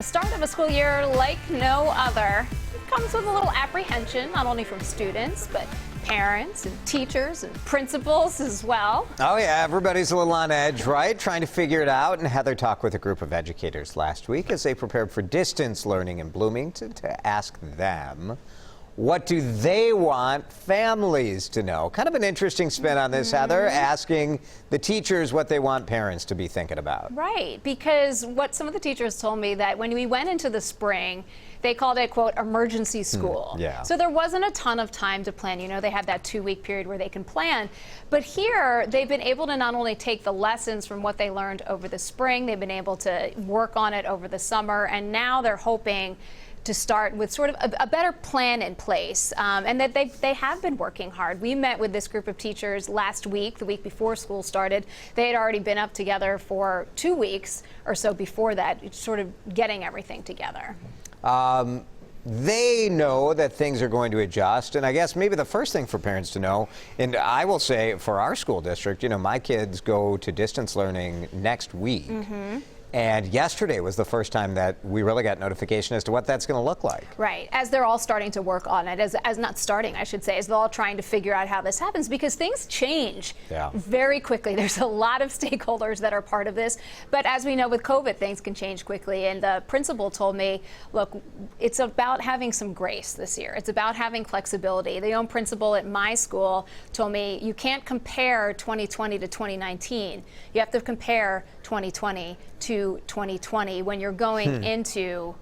The start of a school year like no other comes with a little apprehension, not only from students, but parents and teachers and principals as well. Oh yeah, everybody's a little on edge, right? Trying to figure it out. And Heather talked with a group of educators last week as they prepared for distance learning in Bloomington to ask them, what do they want families to know? Kind of an interesting spin on this, Heather, asking the teachers what they want parents to be thinking about. Right, because what some of the teachers told me that when we went into the spring, they called it, quote, emergency school. Yeah. So there wasn't a ton of time to plan. You know, they had that 2-week period where they can plan. But here, they've been able to not only take the lessons from what they learned over the spring, they've been able to work on it over the summer, and now they're hoping to start with sort of a better plan in place, and that they have been working hard. We met with this group of teachers last week, the week before school started. They had already been up together for 2 weeks or so before that, sort of getting everything together. They know that things are going to adjust, and I guess maybe the first thing for parents to know, and I will say for our school district, you know, my kids go to distance learning next week. And yesterday was the first time that we really got notification as to what that's going to look like. Right, as they're all starting to work on it, as not starting, I should say, as they're all trying to figure out how this happens, because things change very quickly. There's a lot of stakeholders that are part of this, but as we know with COVID, things can change quickly. And the principal told me, look, it's about having some grace this year. It's about having flexibility. The own principal at my school told me, you can't compare 2020 to 2019. You have to compare 2020 to 2020 when you're going into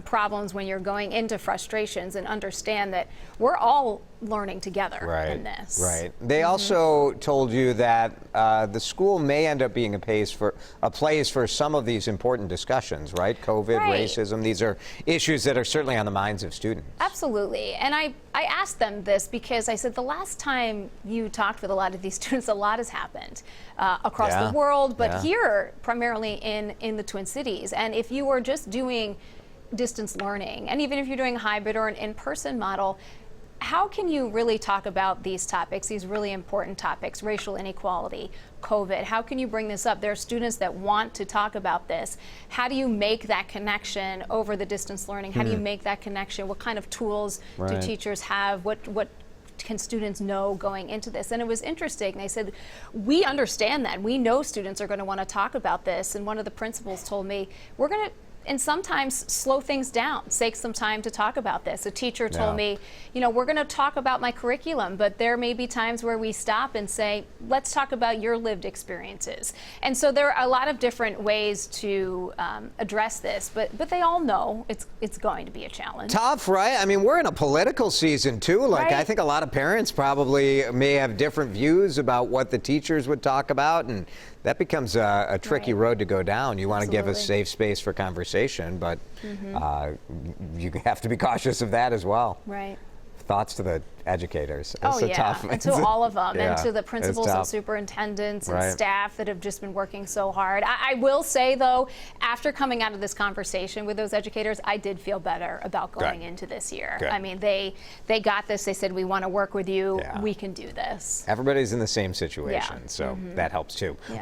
problems, when you're going into frustrations, and understand that we're all learning together in this. Right. They also told you that the school may end up being a place for some of these important discussions, right? COVID, racism, these are issues that are certainly on the minds of students. Absolutely. And I asked them this because I said, the last time you talked with a lot of these students, a lot has happened across the world, but here, primarily in the Twin Cities. And if you were just doing distance learning, and even if you're doing a hybrid or an in-person model, how can you really talk about these topics, these really important topics, racial inequality, COVID? How can you bring this up? There are students that want to talk about this. How do you make that connection over the distance learning? How do you make that connection? What kind of tools do teachers have? What can students know going into this? And it was interesting. They said, we understand that. We know students are going to want to talk about this. And one of the principals told me, we're going to and sometimes slow things down, take some time to talk about this. A teacher told me, you know, we're going to talk about my curriculum, but there may be times where we stop and say, let's talk about your lived experiences. And so there are a lot of different ways to address this, but they all know it's going to be a challenge. Tough, right? I mean, we're in a political season too. Like, I think a lot of parents probably may have different views about what the teachers would talk about, and that becomes a tricky road to go down. You want to give a safe space for conversation, but you have to be cautious of that as well. Right. Thoughts to the educators. Tough. And to all of them, and to the principals and superintendents and staff that have just been working so hard. I will say, though, after coming out of this conversation with those educators, I did feel better about going into this year. I mean, they got this. They said, we want to work with you. We can do this. Everybody's in the same situation, so that helps too.